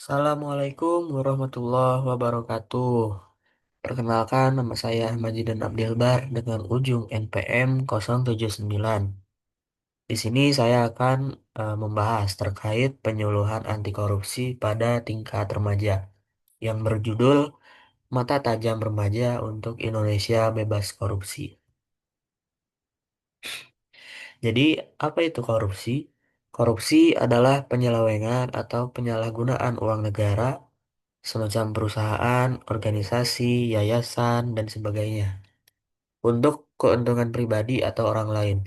Assalamualaikum warahmatullahi wabarakatuh. Perkenalkan, nama saya Majidan Abdilbar dengan ujung NPM 079. Di sini saya akan membahas terkait penyuluhan anti korupsi pada tingkat remaja yang berjudul Mata Tajam Remaja untuk Indonesia Bebas Korupsi. Jadi, apa itu korupsi? Korupsi adalah penyelewengan atau penyalahgunaan uang negara semacam perusahaan, organisasi, yayasan, dan sebagainya untuk keuntungan pribadi atau orang lain.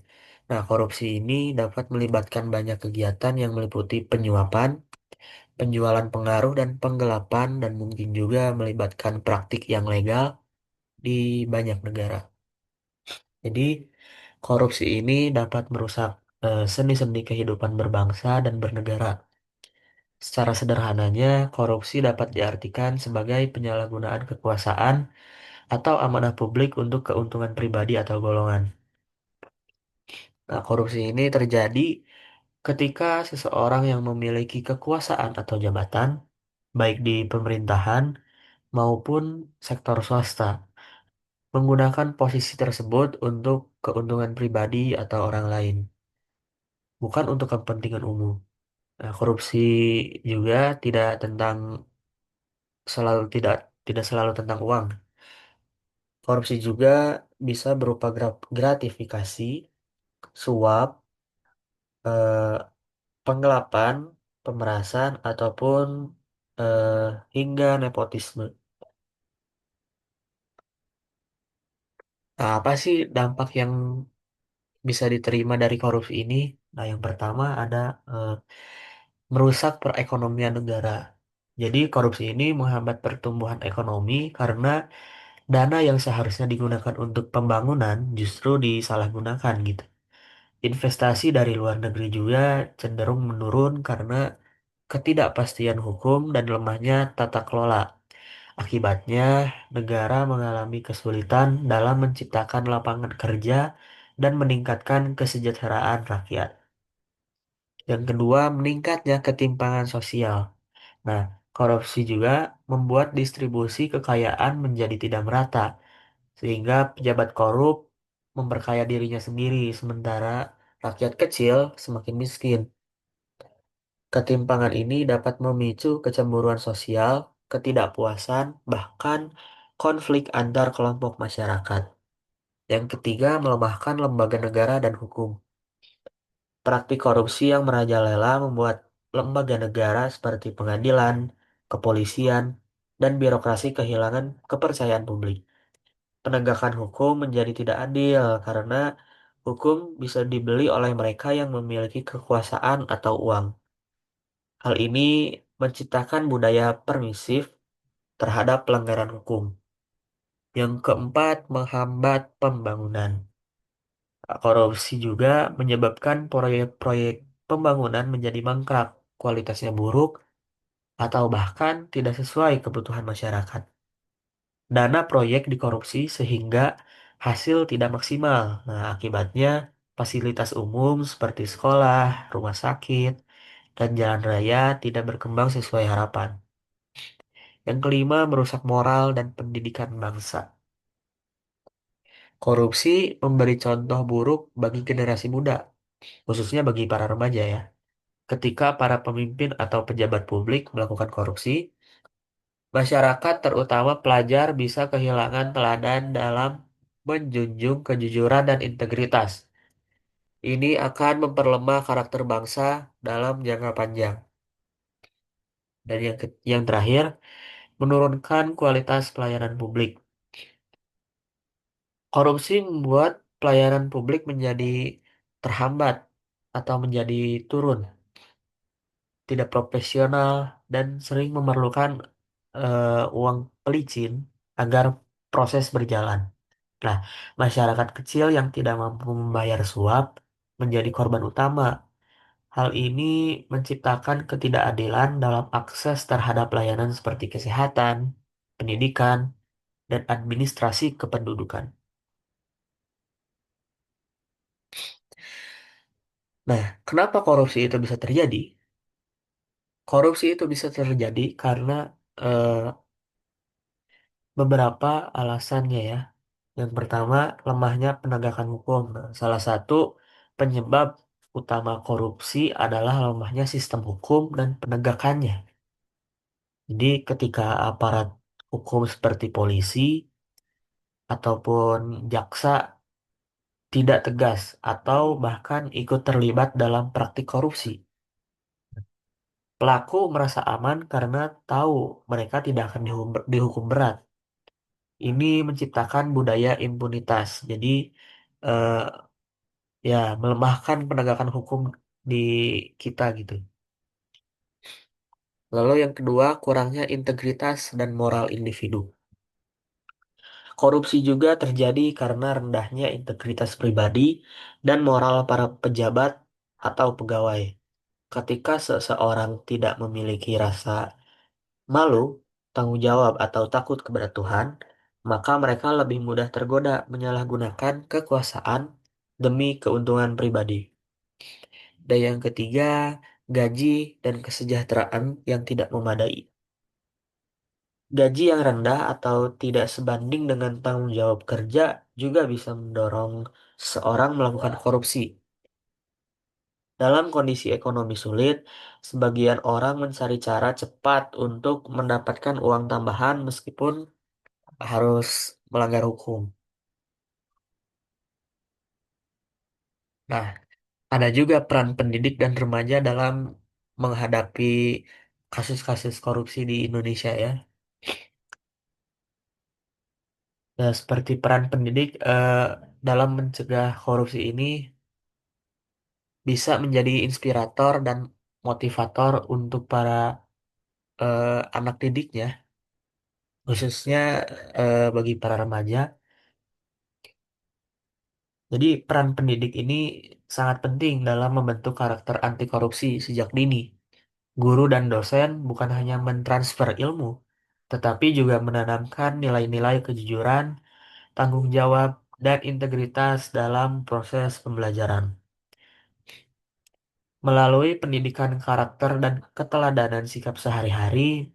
Nah, korupsi ini dapat melibatkan banyak kegiatan yang meliputi penyuapan, penjualan pengaruh, dan penggelapan, dan mungkin juga melibatkan praktik yang legal di banyak negara. Jadi, korupsi ini dapat merusak seni-seni kehidupan berbangsa dan bernegara. Secara sederhananya, korupsi dapat diartikan sebagai penyalahgunaan kekuasaan atau amanah publik untuk keuntungan pribadi atau golongan. Nah, korupsi ini terjadi ketika seseorang yang memiliki kekuasaan atau jabatan, baik di pemerintahan maupun sektor swasta, menggunakan posisi tersebut untuk keuntungan pribadi atau orang lain, bukan untuk kepentingan umum. Nah, korupsi juga tidak tentang selalu tidak tidak selalu tentang uang. Korupsi juga bisa berupa gratifikasi, suap, eh, penggelapan, pemerasan, ataupun eh, hingga nepotisme. Nah, apa sih dampak yang bisa diterima dari korupsi ini? Nah, yang pertama ada eh, merusak perekonomian negara. Jadi, korupsi ini menghambat pertumbuhan ekonomi karena dana yang seharusnya digunakan untuk pembangunan justru disalahgunakan gitu. Investasi dari luar negeri juga cenderung menurun karena ketidakpastian hukum dan lemahnya tata kelola. Akibatnya, negara mengalami kesulitan dalam menciptakan lapangan kerja dan meningkatkan kesejahteraan rakyat. Yang kedua, meningkatnya ketimpangan sosial. Nah, korupsi juga membuat distribusi kekayaan menjadi tidak merata, sehingga pejabat korup memperkaya dirinya sendiri, sementara rakyat kecil semakin miskin. Ketimpangan ini dapat memicu kecemburuan sosial, ketidakpuasan, bahkan konflik antar kelompok masyarakat. Yang ketiga, melemahkan lembaga negara dan hukum. Praktik korupsi yang merajalela membuat lembaga negara seperti pengadilan, kepolisian, dan birokrasi kehilangan kepercayaan publik. Penegakan hukum menjadi tidak adil karena hukum bisa dibeli oleh mereka yang memiliki kekuasaan atau uang. Hal ini menciptakan budaya permisif terhadap pelanggaran hukum. Yang keempat, menghambat pembangunan. Korupsi juga menyebabkan proyek-proyek pembangunan menjadi mangkrak, kualitasnya buruk, atau bahkan tidak sesuai kebutuhan masyarakat. Dana proyek dikorupsi sehingga hasil tidak maksimal. Nah, akibatnya fasilitas umum seperti sekolah, rumah sakit, dan jalan raya tidak berkembang sesuai harapan. Yang kelima, merusak moral dan pendidikan bangsa. Korupsi memberi contoh buruk bagi generasi muda, khususnya bagi para remaja ya. Ketika para pemimpin atau pejabat publik melakukan korupsi, masyarakat terutama pelajar bisa kehilangan teladan dalam menjunjung kejujuran dan integritas. Ini akan memperlemah karakter bangsa dalam jangka panjang. Dan yang terakhir, menurunkan kualitas pelayanan publik. Korupsi membuat pelayanan publik menjadi terhambat atau menjadi turun, tidak profesional, dan sering memerlukan uang pelicin agar proses berjalan. Nah, masyarakat kecil yang tidak mampu membayar suap menjadi korban utama. Hal ini menciptakan ketidakadilan dalam akses terhadap layanan seperti kesehatan, pendidikan, dan administrasi kependudukan. Nah, kenapa korupsi itu bisa terjadi? Korupsi itu bisa terjadi karena eh, beberapa alasannya ya. Yang pertama, lemahnya penegakan hukum. Nah, salah satu penyebab utama korupsi adalah lemahnya sistem hukum dan penegakannya. Jadi, ketika aparat hukum seperti polisi ataupun jaksa tidak tegas atau bahkan ikut terlibat dalam praktik korupsi, pelaku merasa aman karena tahu mereka tidak akan dihukum berat. Ini menciptakan budaya impunitas. Jadi, eh, ya melemahkan penegakan hukum di kita gitu. Lalu yang kedua, kurangnya integritas dan moral individu. Korupsi juga terjadi karena rendahnya integritas pribadi dan moral para pejabat atau pegawai. Ketika seseorang tidak memiliki rasa malu, tanggung jawab atau takut kepada Tuhan, maka mereka lebih mudah tergoda menyalahgunakan kekuasaan demi keuntungan pribadi. Dan yang ketiga, gaji dan kesejahteraan yang tidak memadai. Gaji yang rendah atau tidak sebanding dengan tanggung jawab kerja juga bisa mendorong seorang melakukan korupsi. Dalam kondisi ekonomi sulit, sebagian orang mencari cara cepat untuk mendapatkan uang tambahan meskipun harus melanggar hukum. Nah, ada juga peran pendidik dan remaja dalam menghadapi kasus-kasus korupsi di Indonesia ya. Nah, seperti peran pendidik dalam mencegah korupsi ini bisa menjadi inspirator dan motivator untuk para anak didiknya, khususnya bagi para remaja. Jadi, peran pendidik ini sangat penting dalam membentuk karakter anti korupsi sejak dini. Guru dan dosen bukan hanya mentransfer ilmu, tetapi juga menanamkan nilai-nilai kejujuran, tanggung jawab, dan integritas dalam proses pembelajaran. Melalui pendidikan karakter dan keteladanan sikap sehari-hari,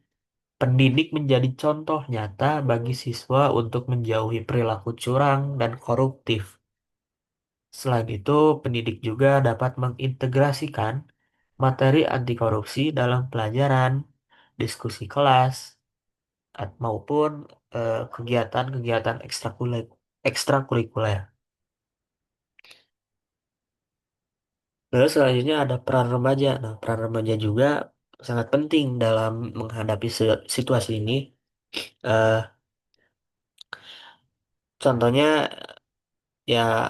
pendidik menjadi contoh nyata bagi siswa untuk menjauhi perilaku curang dan koruptif. Selain itu, pendidik juga dapat mengintegrasikan materi anti korupsi dalam pelajaran, diskusi kelas, maupun kegiatan-kegiatan ekstrakurikuler. Lalu selanjutnya ada peran remaja. Nah, peran remaja juga sangat penting dalam menghadapi situasi ini. Eh, Contohnya ya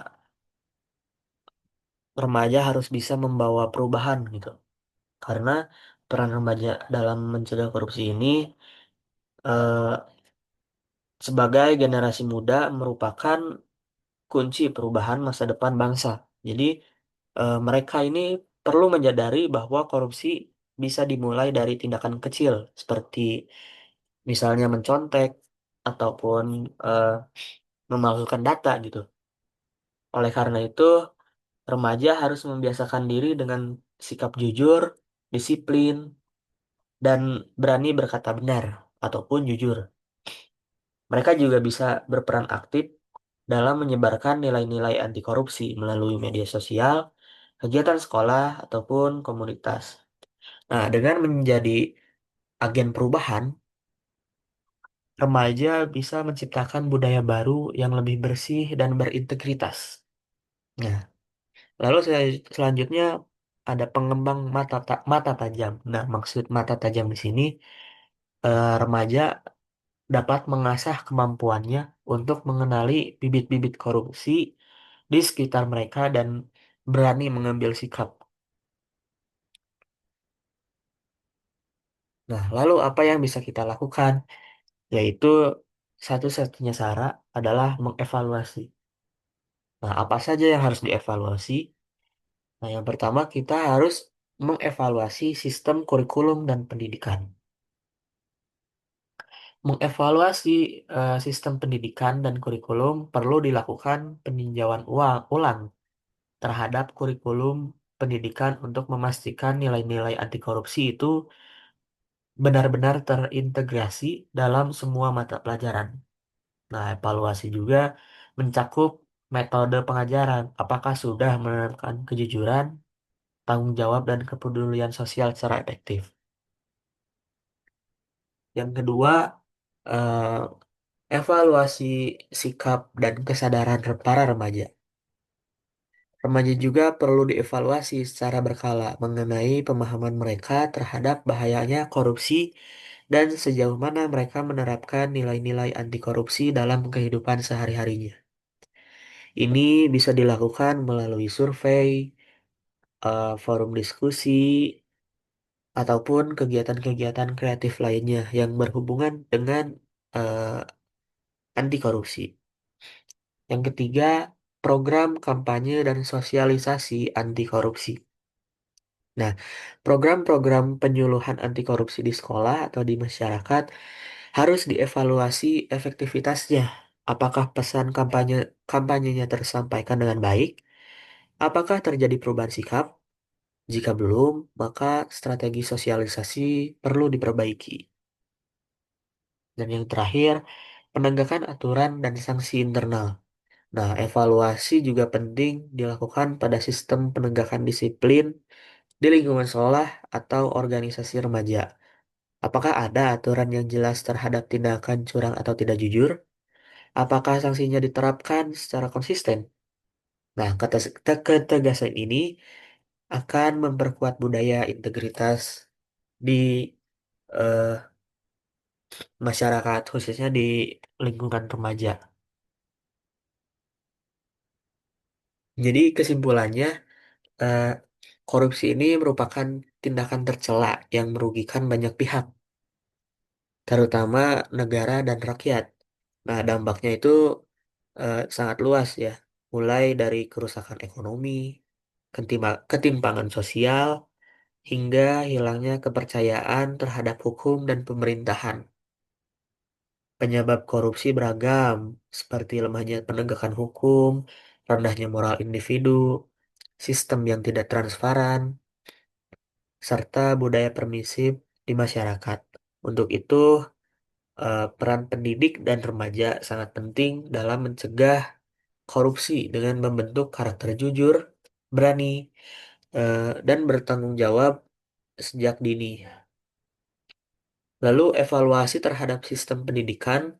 remaja harus bisa membawa perubahan gitu. Karena peran remaja dalam mencegah korupsi ini eh, sebagai generasi muda merupakan kunci perubahan masa depan bangsa. Jadi mereka ini perlu menyadari bahwa korupsi bisa dimulai dari tindakan kecil seperti misalnya mencontek ataupun eh, memalsukan data gitu. Oleh karena itu, remaja harus membiasakan diri dengan sikap jujur, disiplin, dan berani berkata benar ataupun jujur. Mereka juga bisa berperan aktif dalam menyebarkan nilai-nilai anti korupsi melalui media sosial, kegiatan sekolah, ataupun komunitas. Nah, dengan menjadi agen perubahan, remaja bisa menciptakan budaya baru yang lebih bersih dan berintegritas. Nah, lalu selanjutnya ada pengembang mata tajam. Nah, maksud mata tajam di sini remaja dapat mengasah kemampuannya untuk mengenali bibit-bibit korupsi di sekitar mereka dan berani mengambil sikap. Nah, lalu apa yang bisa kita lakukan? Yaitu satu-satunya cara adalah mengevaluasi. Nah, apa saja yang harus dievaluasi? Nah, yang pertama kita harus mengevaluasi sistem kurikulum dan pendidikan. Mengevaluasi sistem pendidikan dan kurikulum perlu dilakukan peninjauan ulang terhadap kurikulum pendidikan untuk memastikan nilai-nilai anti korupsi itu benar-benar terintegrasi dalam semua mata pelajaran. Nah, evaluasi juga mencakup metode pengajaran. Apakah sudah menerapkan kejujuran, tanggung jawab, dan kepedulian sosial secara efektif. Yang kedua, eh, evaluasi sikap dan kesadaran para remaja. Remaja juga perlu dievaluasi secara berkala mengenai pemahaman mereka terhadap bahayanya korupsi dan sejauh mana mereka menerapkan nilai-nilai anti korupsi dalam kehidupan sehari-harinya. Ini bisa dilakukan melalui survei, forum diskusi, ataupun kegiatan-kegiatan kreatif lainnya yang berhubungan dengan anti korupsi. Yang ketiga, program kampanye dan sosialisasi anti korupsi. Nah, program-program penyuluhan anti korupsi di sekolah atau di masyarakat harus dievaluasi efektivitasnya. Apakah pesan kampanyenya tersampaikan dengan baik? Apakah terjadi perubahan sikap? Jika belum, maka strategi sosialisasi perlu diperbaiki. Dan yang terakhir, penegakan aturan dan sanksi internal. Nah, evaluasi juga penting dilakukan pada sistem penegakan disiplin di lingkungan sekolah atau organisasi remaja. Apakah ada aturan yang jelas terhadap tindakan curang atau tidak jujur? Apakah sanksinya diterapkan secara konsisten? Nah, ketegasan ini akan memperkuat budaya integritas di eh, masyarakat, khususnya di lingkungan remaja. Jadi kesimpulannya, eh, korupsi ini merupakan tindakan tercela yang merugikan banyak pihak, terutama negara dan rakyat. Nah, dampaknya itu sangat luas ya, mulai dari kerusakan ekonomi, ketimpangan sosial, hingga hilangnya kepercayaan terhadap hukum dan pemerintahan. Penyebab korupsi beragam, seperti lemahnya penegakan hukum, rendahnya moral individu, sistem yang tidak transparan, serta budaya permisif di masyarakat. Untuk itu, peran pendidik dan remaja sangat penting dalam mencegah korupsi dengan membentuk karakter jujur, berani, dan bertanggung jawab sejak dini. Lalu evaluasi terhadap sistem pendidikan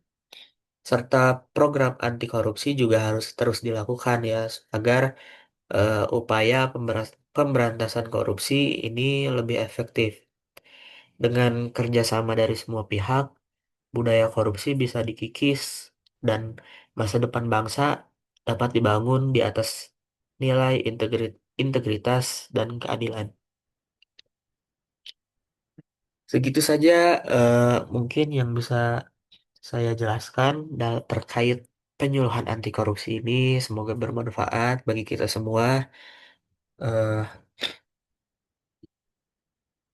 serta program anti korupsi juga harus terus dilakukan ya agar upaya pemberantasan korupsi ini lebih efektif. Dengan kerjasama dari semua pihak, budaya korupsi bisa dikikis dan masa depan bangsa dapat dibangun di atas nilai integritas dan keadilan. Segitu saja eh, mungkin yang bisa saya jelaskan terkait penyuluhan anti korupsi ini. Semoga bermanfaat bagi kita semua. Eh,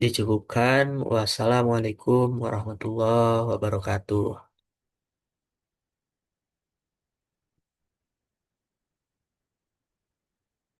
Dicukupkan. Wassalamualaikum warahmatullahi wabarakatuh.